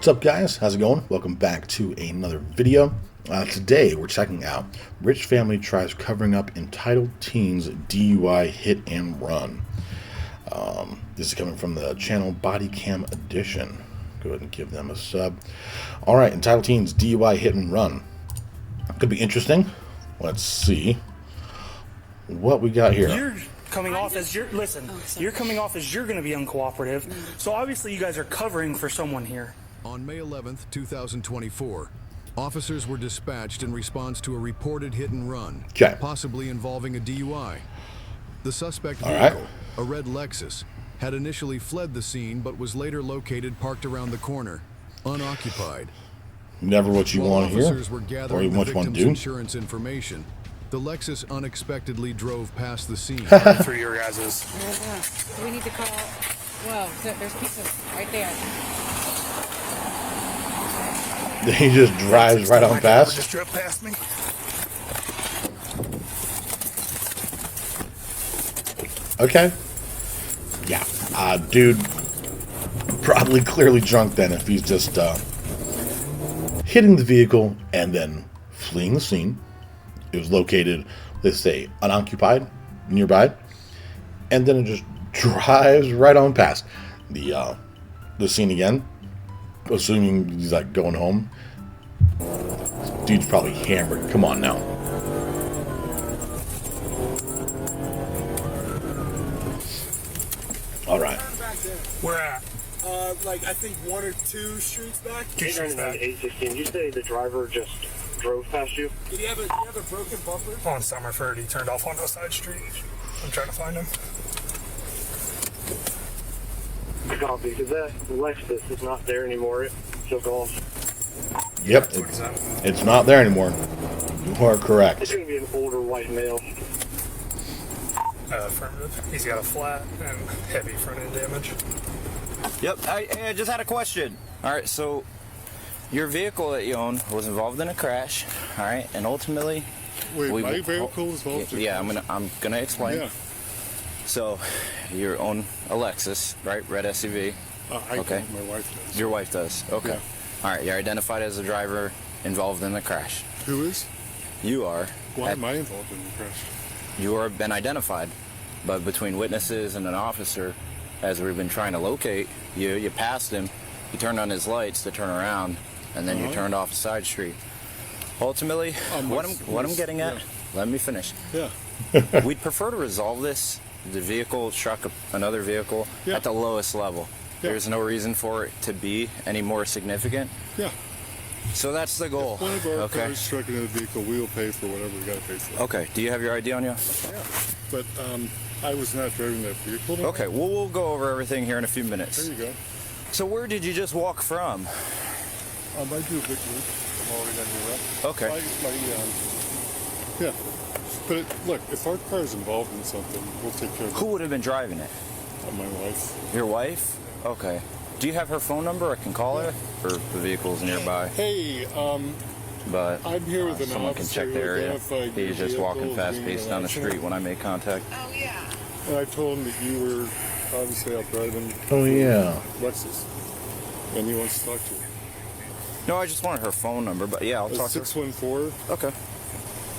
What's up, guys? How's it going? Welcome back to another video. Today we're checking out Rich Family Tries Covering Up Entitled Teens DUI Hit and Run. This is coming from the channel Body Cam Edition. Go ahead and give them a sub. Alright, Entitled Teens DUI Hit and Run. Could be interesting. Let's see what we got here. You're coming off as you're coming off as you're going to be uncooperative. So obviously you guys are covering for someone here. On May 11th, 2024, officers were dispatched in response to a reported hit and run, possibly involving a DUI. The suspect vehicle, a red Lexus, had initially fled the scene but was later located parked around the corner, unoccupied. Never what you want to hear, officers were gathering the victim's insurance information. The Lexus unexpectedly drove past the scene. Through your guys's. We need to call. Well, there's people right there. He just drives right on past. Just drove past me. Okay. Yeah. Dude, probably clearly drunk then if he's just hitting the vehicle and then fleeing the scene. It was located, let's say, unoccupied, nearby, and then it just drives right on past the scene again, assuming he's like going home. Dude's probably hammered. Come on now. All right. Where at? Like I think one or two streets back. 816. You say the driver just drove past you? Did he have a broken bumper? On Summerford, he turned off onto a side street. I'm trying to find him. Copy, because that Lexus is not there anymore. It took off. Yep, it's not there anymore. You are correct. It's going to be an older white male. Affirmative. He's got a flat and heavy front end damage. Yep, I just had a question. All right, so your vehicle that you own was involved in a crash, all right, and ultimately... Wait, my vehicle was involved in a crash? I'm gonna explain. Yeah. So, you own a Lexus, right, red SUV? Okay. My wife does. Your wife does, okay. Yeah. All right, you're identified as the driver involved in the crash. Who is? You are. Why am I involved in the crash? You are been identified, but between witnesses and an officer, as we've been trying to locate you passed him, you turned on his lights to turn around, and then you turned off a side street. Ultimately, what I'm getting at, let me finish. Yeah. We'd prefer to resolve this. The vehicle struck another vehicle at the lowest level. Yeah. There's no reason for it to be any more significant. Yeah. So that's the goal. If one of our cars struck another vehicle, we will pay for whatever we got to pay for. Okay. Do you have your ID on you? Yeah. But I was not driving that vehicle. Okay. Well, we'll go over everything here in a few minutes. There you go. So where did you just walk from? I do a big loop. I'm already on your left. Okay. Yeah. But look, if our car is involved in something, we'll take care of it. Who would have been driving it? My wife. Your wife? Okay. Do you have her phone number? I can call her, or the vehicle's nearby. Hey, But I'm here with an someone can officer check the area. identified He's just vehicle walking as fast-paced being down the an street accident. when I made contact. Oh yeah. And I told him that you were obviously out driving. Oh, yeah. Lexus. And he wants to talk to you. No, I just wanted her phone number, but yeah, I'll talk to her. 614. Okay.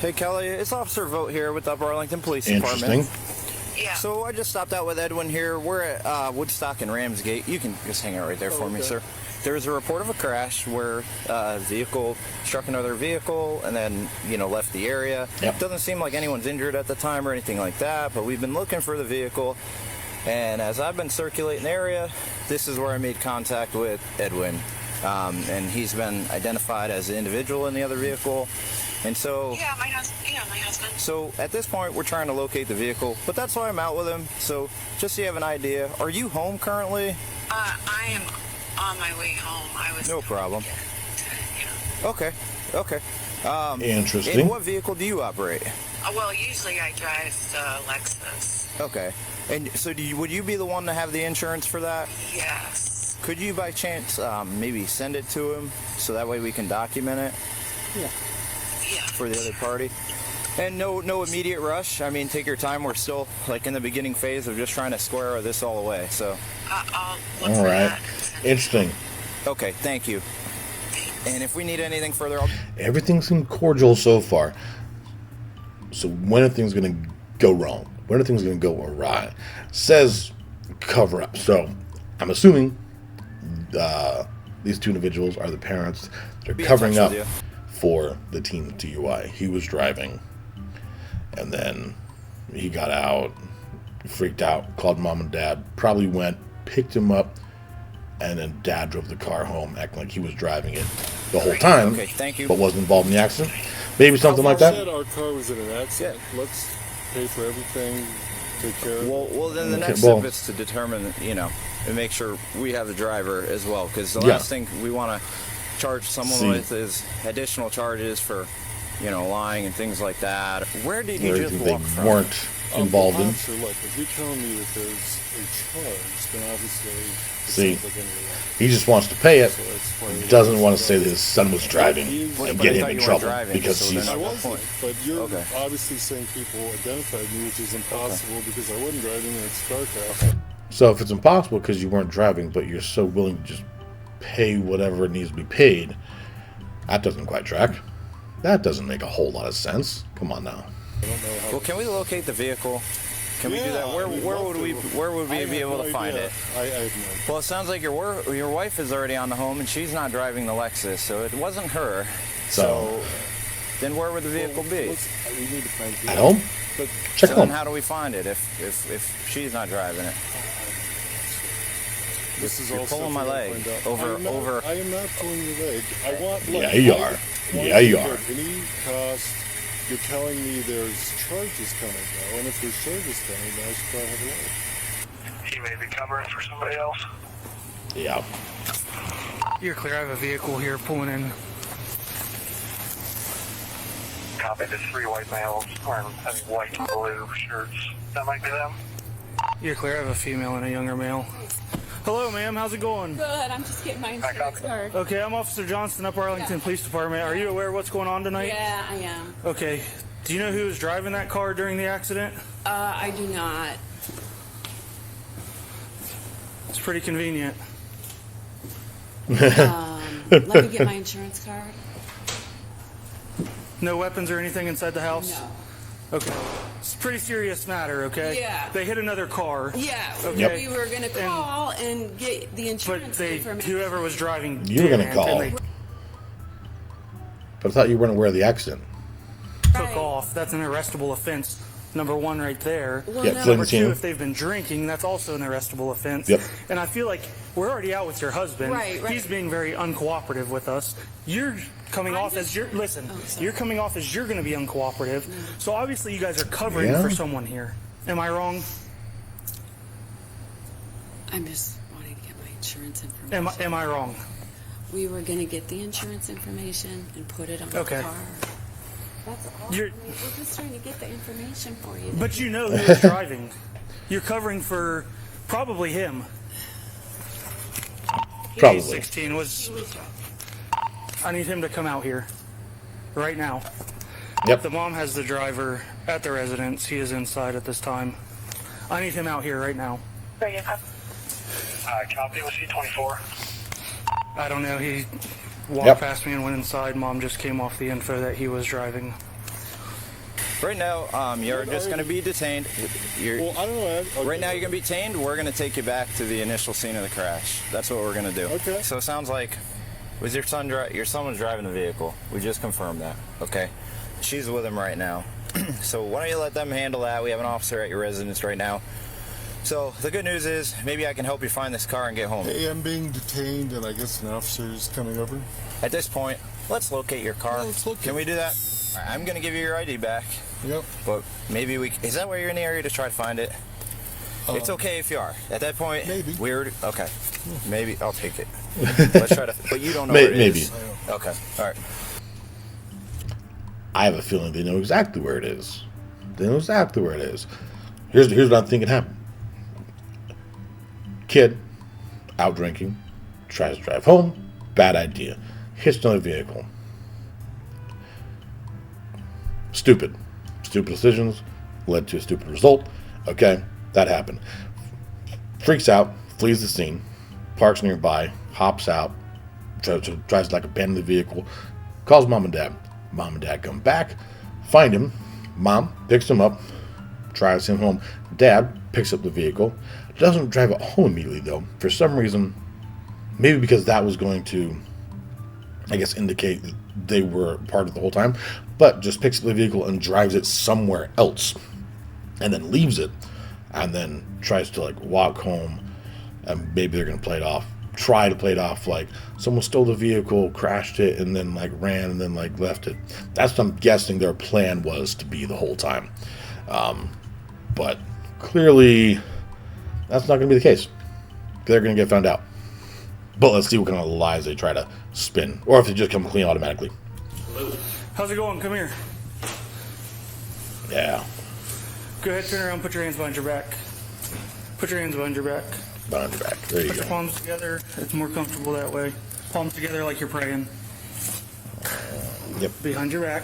Hey, Kelly, it's Officer Vogt here with the Upper Arlington Police Interesting. Department. Yeah. So I just stopped out with Edwin here. We're at Woodstock and Ramsgate. You can just hang out right there for me, sir. There was a report of a crash where a vehicle struck another vehicle and then, left the area. Yep. Doesn't seem like anyone's injured at the time or anything like that, but we've been looking for the vehicle. And as I've been circulating the area, this is where I made contact with Edwin. And he's been identified as the individual in the other vehicle. And so... Yeah, my husband. So at this point, we're trying to locate the vehicle, but that's why I'm out with him. So just so you have an idea, are you home currently? I am on my way home. I was. No problem. Okay. Interesting. And what vehicle do you operate? Well, usually I drive the Lexus. Okay. And so would you be the one to have the insurance for that? Yes. Could you by chance maybe send it to him so that way we can document it? Yeah. For the other party. And no immediate rush. I mean, take your time. We're still in the beginning phase of just trying to square this all away. So. I'll look All for right. that. Interesting. Okay, thank you. And if we need anything further, Everything's been cordial so far. So when are things going to go wrong? When are things going to go awry? Says cover up. So I'm assuming these two individuals are the parents. They're covering up for the teen DUI. He was driving, and then he got out, freaked out, called mom and dad, probably went, picked him up, and then dad drove the car home, acting like he was driving it the whole time, okay, thank you. but wasn't involved in the accident. Maybe something like that. Said our car was in an accident. Let's pay for everything. Take care of it. Well, then the next well- step is to determine, and make sure we have the driver as well. Because the Yeah. last thing we want to charge someone See. with is additional charges for, lying and things like that. Where did you just Everything walk they from? weren't involved in. Officer, look, if you're telling me that there's a charge, then obviously it See. sounds like any of He just wants to pay it. that. So that's why Doesn't want to say that his son was driving But and I get him thought in you trouble weren't driving, because so he's. then I What wasn't, point? but you're Okay. obviously saying people identified me, which is impossible because I wasn't driving and it's car crash. So if it's impossible because you weren't driving, but you're so willing to just pay whatever it needs to be paid, that doesn't quite track. That doesn't make a whole lot of sense. Come on now. I don't know how. Well, can we locate the vehicle? Can we do that? Where would we be able to find it? I have no idea. Well, it sounds like your wife is already on the home and she's not driving the Lexus, so it wasn't her. So then where would the vehicle be? We need to find people. At home? But Check So then home. how do we find it if she's not driving it? this is You're all pulling stuff my we gotta leg find out. over. I am not pulling your leg. I want. Look, Yeah, you I are. want Yeah, you to are. incur Any cost. You're telling me there's charges coming though, and if there's charges coming, then I should probably have a look. He may be covering for somebody else. Yeah. You're clear. I have a vehicle here pulling in. Copy. There's 3 white males wearing white and blue shirts. That might be them. You're clear. I have a female and a younger male. Hello, ma'am. How's it going? Good. I'm just getting my insurance card. Okay, I'm Officer Johnston, Upper Arlington Police Department. Are you aware of what's going on tonight? Yeah, I am. Okay. Do you know who was driving that car during the accident? I do not. It's pretty convenient. Let me get my insurance card. No weapons or anything inside the house? No. Okay. It's a pretty serious matter, okay? Yeah. They hit another car. Yeah, Okay. we were gonna call and get the But insurance they, information. whoever was driving, You were gonna didn't, call. and they But I thought you weren't aware of the accident. took Right. off. That's an arrestable offense. Number 1, right there. Well, Yeah, no. Flynn- Number 2, Latino. if they've been drinking, that's also an arrestable offense. Yep. And I feel like we're already out with your husband. Right. He's being very uncooperative with us. You're coming I'm off just- as you're. Listen, sorry. you're coming off as you're going to be uncooperative. So obviously, you guys are covering Yeah. for someone here. Am I wrong? I'm just wanting to get my insurance information. Am I wrong? We were gonna get the insurance information and put it on the Okay. car. That's all. You're- We're just trying to get the information for you. But you know who was driving. You're covering for probably him. Probably. 16 was. I need him to come out here right now. Yep. The mom has the driver at the residence. He is inside at this time. I need him out here right now. Copy. Was he 24? I don't know. He walked Yep. past me and went inside. Mom just came off the info that he was driving. Right now, you're just going to be detained. Well, I don't know. Okay. Right now, you're going to be detained. We're going to take you back to the initial scene of the crash. That's what we're going to do. Okay. So it sounds like was your son was driving the vehicle. We just confirmed that. Okay. She's with him right now. So why don't you let them handle that? We have an officer at your residence right now. So the good news is maybe I can help you find this car and get home. Hey, I'm being detained, and I guess an officer is coming over. At this point, let's locate your car. Yeah, let's locate. Can we do that? All right, I'm going to give you your ID back. Yep. But maybe is that where you're in the area to try to find it? It's okay if you are. At that point, Maybe. Weird. Okay. Maybe I'll take it. Let's try to. But you don't know where it Maybe. is. Okay. All right. I have a feeling they know exactly where it is. They know exactly where it is. Here's what I'm thinking happened. Kid, out drinking, tries to drive home, bad idea. Hits another vehicle. Stupid decisions led to a stupid result. Okay, that happened. Freaks out, flees the scene, parks nearby, hops out, tries to like abandon the vehicle, calls mom and dad. Mom and dad come back, find him. Mom picks him up, drives him home. Dad picks up the vehicle, doesn't drive it home immediately though. For some reason, maybe because that was going to, I guess, indicate that they were part of the whole time, but just picks up the vehicle and drives it somewhere else, and then leaves it, and then tries to like walk home, and maybe they're gonna try to play it off like someone stole the vehicle, crashed it, and then like ran and then like left it. That's what I'm guessing their plan was to be the whole time. But clearly that's not going to be the case. They're going to get found out. But let's see what kind of lies they try to spin, or if they just come clean automatically. How's it going? Come here. Yeah. Go ahead, turn around, put your hands behind your back. Put your hands behind your back. Behind your back. There you Put go. your palms together. It's more comfortable that way. Palms together like you're praying. Yep. Behind your back.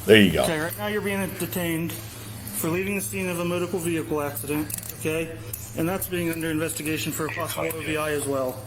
There you go. Okay, right now you're being detained for leaving the scene of a motor vehicle accident. Okay? And that's being under investigation for a possible OVI as well.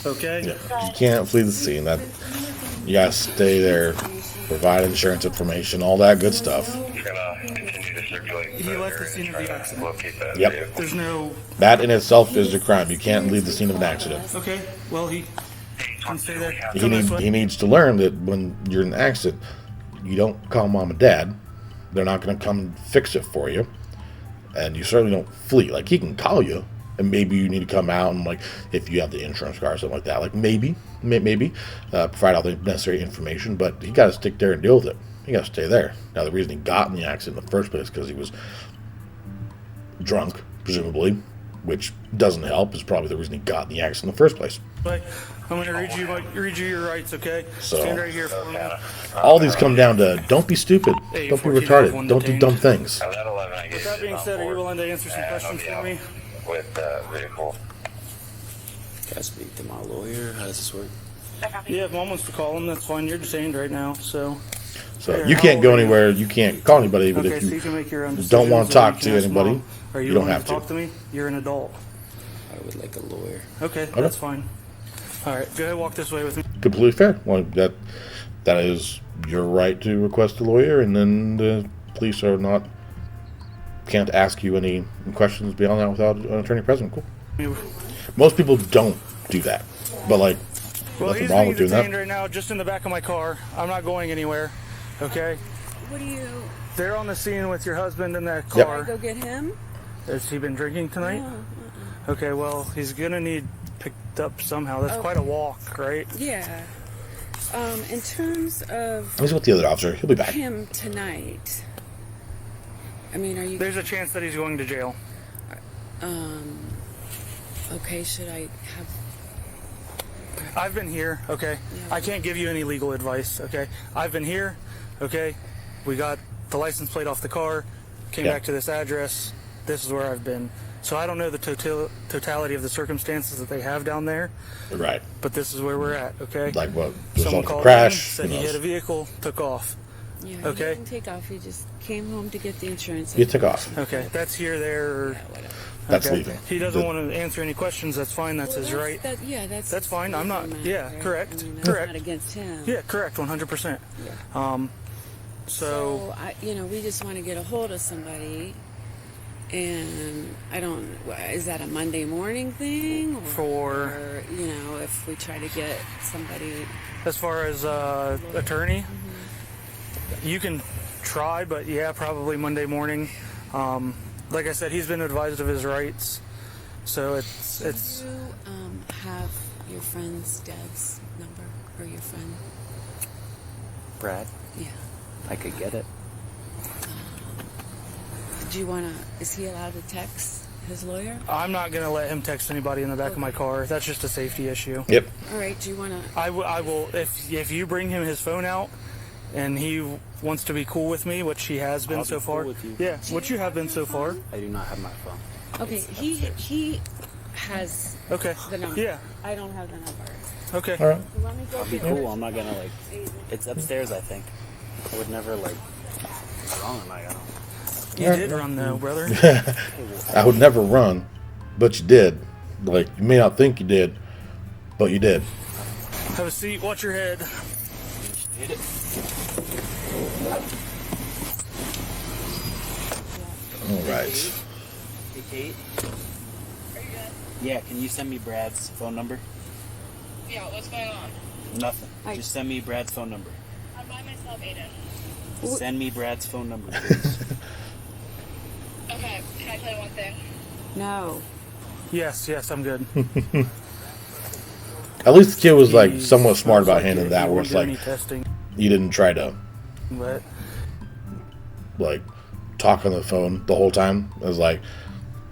Okay? Yeah. You can't flee the scene. That you gotta stay there, provide insurance information, all that good stuff. You're gonna continue to circulate. He left the scene of the accident. Locate that Yep. vehicle. There's no... That in itself is a crime. You can't leave the scene of an accident. Okay, well, he can stay there. He Come this way. needs to learn that when you're in an accident, you don't call mom and dad. They're not going to come and fix it for you. And you certainly don't flee. Like, he can call you, and maybe you need to come out, and like, if you have the insurance card or something like that, like maybe, provide all the necessary information, but you got to stick there and deal with it. You got to stay there. Now, the reason he got in the accident in the first place is because he was drunk, presumably, which doesn't help. Is probably the reason he got in the accident in the first place. But I'm going to read you your rights, okay? So- Stand right here for me. All these come down to don't be stupid, Hey, don't be 14 retarded, one don't do detained. dumb things. Now, that 11, I gave With that you being on said, are you board, willing to answer some and questions I'll be for out me? with that vehicle. Can I speak to my lawyer? How does this work? Yeah, if mom wants to call him, that's fine. You're detained right now, so... So Here, you how can't old go are you? anywhere, you can't call anybody, but Okay, if so you you can make your own don't want decisions, to or talk you to can ask anybody, Mom. Are you you don't willing have to to. talk to me? You're an adult. I would like a lawyer. Okay, that's fine. All right, go ahead, walk this way with me. Completely fair. Well, that is your right to request a lawyer, and then the police can't ask you any questions beyond that without an attorney present. Cool. Most people don't do that, but like, Well, nothing he's wrong being with doing detained that. right now, just in the back of my car. I'm not going anywhere. Okay, What do you? they're on the scene with your husband in that Yep. car. Go get him? Has he been drinking tonight? No. Okay, well, he's gonna need picked up somehow. That's quite a walk, right? Yeah. In terms of He's with the other officer. He'll be back. him tonight, I mean, are you? There's a chance that he's going to jail. Okay, should I have? I've been here, okay? Yeah. I can't give you any legal advice, okay? I've been here, okay? We got the license plate off the car, came Yeah. back to this address. This is where I've been. So I don't know the totality of the circumstances that they have down there, Right. but this is where we're at, okay? Like what? Someone Result of called a crash. in, said Who he hit a knows? vehicle, took off. Yeah. Okay. He didn't take off. He just came home to get the insurance. He took off. Okay, that's here, there, or... Yeah, whatever. That's okay. leaving. He doesn't The- want to answer any questions, that's fine, that's his right. That's fine. I'm not- matter, yeah, right? correct, I mean, correct. I'm not against him. Yeah, correct, 100%. Yeah. So, we just want to get a hold of somebody, and I don't. Is that a Monday morning thing, or if we try to get somebody? as far as attorney, you can try, but yeah, probably Monday morning. Like I said, he's been advised of his rights, so it's. Do you have your friend's dad's number or your friend? Brad, Yeah. I could get it. Do you want to? Is he allowed to text his lawyer? I'm not gonna let him text anybody in the back of my car. That's just a safety issue. Yep. All right. Do you want to? I will if you bring him his phone out, and he wants to be cool with me, which he has been I'll so be far. cool with you. Yeah, which you have been so far. I do not have my phone. Okay. He has Okay. the number. Yeah. I don't have the number. Okay. All right. You want me to go I'll be get it? cool. I'm not gonna it's upstairs, I think. I would never wrong am I? You did run though, brother. I would never run, but you did. Like, you may not think you did, but you did. Have a seat. Watch your head. Hit it. All right. Hey, Kate. Are you good? Yeah, can you send me Brad's phone number? Yeah, what's going on? Nothing. Just send me Brad's phone number. I'm by myself, Aiden. Send me Brad's phone number, please. Okay, can I play one thing? No. Yes, I'm good. At least the kid was like He's somewhat smart about like handling he that, where won't it's do like any testing. you didn't try to But like talk on the phone the whole time. It was like,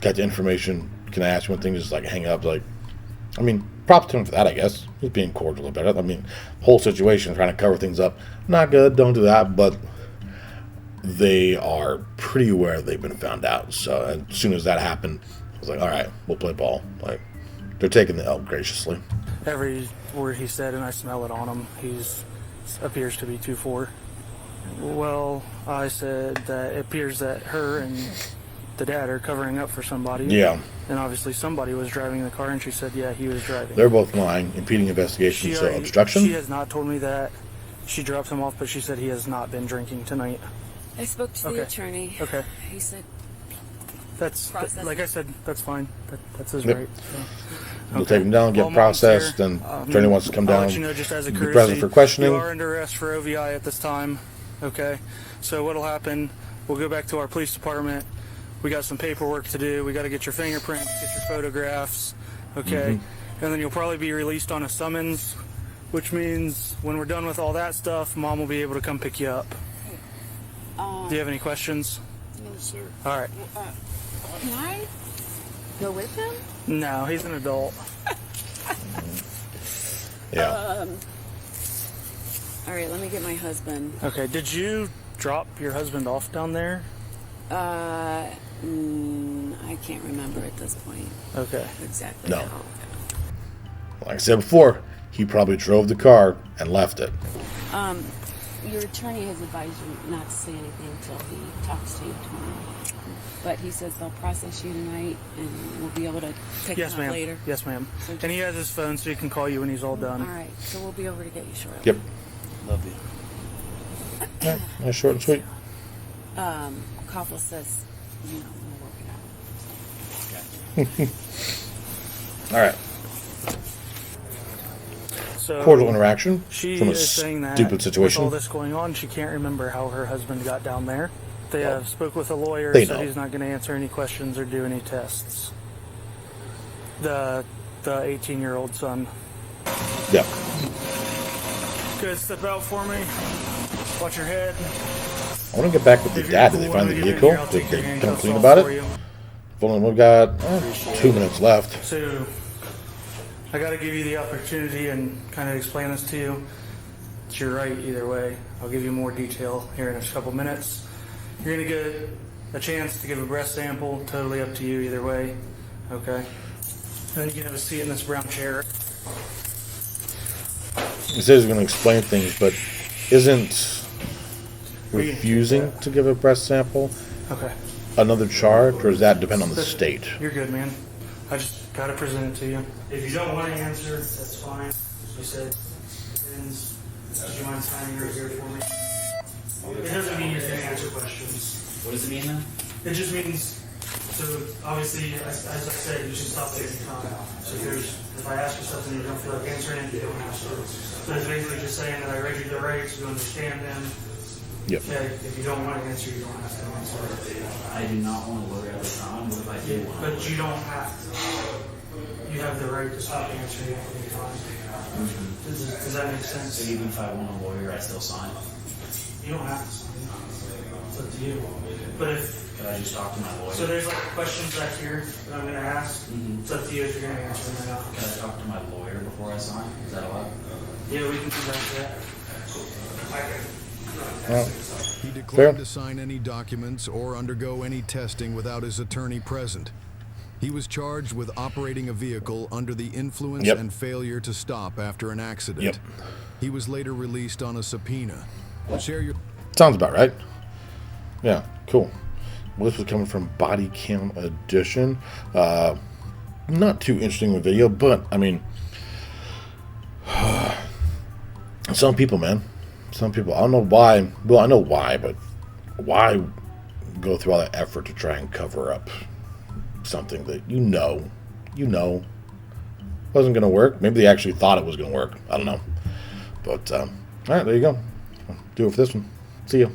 got the information. Can I ask you one thing? Just like hang up. Like, I mean, props to him for that, I guess. He's being cordial about it. I mean, whole situation, trying to cover things up, not good. Don't do that. But they are pretty aware they've been found out. So as soon as that happened, I was like, all right, we'll play ball. Like, they're taking the L graciously. every word he said, and I smell it on him, appears to be 2-4. Well, I said that it appears that her and the dad are covering up for somebody. Yeah. And obviously somebody was driving the car, and she said, yeah, he was driving. They're both lying, impeding investigation, so obstruction. She has not told me that. She dropped him off, but she said he has not been drinking tonight. I spoke to the attorney. Okay. He said that's like I said, that's fine. That's his Yep. right. So. We'll take him down, get Well, processed, Mom's and here. attorney wants to come I'll down, let you know just as a be courtesy, present for questioning. You are under arrest for OVI at this time. Okay. So what'll happen? We'll go back to our police department. We got some paperwork to do. We got to get your fingerprints, get your photographs. Okay. And then you'll probably be released on a summons, which means when we're done with all that stuff, Mom will be able to come pick you up. Do you have any questions? No, sir. All right. Can I go with him? No, he's an adult. Yeah. All right, let me get my husband. Okay, did you drop your husband off down there? I can't remember at this point. Okay. Exactly. No. how. Like I said before, he probably drove the car and left it. Your attorney has advised you not to say anything until he talks to you tomorrow. But he says they'll process you tonight, and we'll be able to pick Yes, him up ma'am. later. Yes, ma'am. So And he has his phone, so he can call you when he's all done. All right, so we'll be over to get you shortly. Yep. Love you. Yeah, nice, short and sweet. Koffel says, we'll work it out. All right. So Cordial interaction she from a is saying that stupid with situation. all this going on, she can't remember how her husband got down there. They have spoke with a lawyer, They said know. he's not going to answer any questions or do any tests. The 18-year-old son. Yeah. Good, step out for me. Watch your head. I want to get back with the If dad. you're Did they cool, find when the we get vehicle? in here, I'll Did take they your come handcuffs clean off about for it? you. We've got 2 minutes left. So I got to give you the opportunity and kind of explain this to you. It's your right either way. I'll give you more detail here in a couple minutes. You're going to get a chance to give a breath sample, totally up to you either way. Okay? And then you can have a seat in this brown chair. He says he's going to explain things, but isn't refusing to give a breath sample Okay. another charge, or does that depend on the state? You're good, man. I just got to present it to you. If you don't want to answer, that's fine. As you said, would you mind signing right here for me? It doesn't mean you're going to answer questions. What does it mean then? It just means, so obviously, as I said, you should stop taking time. So if I ask you something you don't feel like answering it, you don't have to. So it's basically just saying that I read you the rights, you understand them. Yep. Okay, if you don't want to answer, you don't have to answer. I do not want to look at the time. What if I do want to? But you don't have to. You have the right to stop answering at any time. Does that make sense? So even if I want a lawyer, I still sign? You don't have to sign. It's up to you. But if Could I just talk to my lawyer? so, there's like questions back here that I'm going to ask. It's up to you if you're going to answer them or not. Can I talk to my lawyer before I sign? Is that allowed? Yeah, we can do that. He declined Fair. to sign any documents or undergo any testing without his attorney present. He was charged with operating a vehicle under the influence Yep. and failure to stop after an accident. Yep. He was later released on a subpoena. Share your Sounds about right. Yeah, cool. Well, this was coming from Body Cam Edition. Not too interesting of a video, but I mean, Some people, man. Some people. I don't know why. Well, I know why, but why go through all that effort to try and cover up something that you know wasn't going to work? Maybe they actually thought it was going to work. I don't know. But, all right, there you go. Do it for this one. See ya.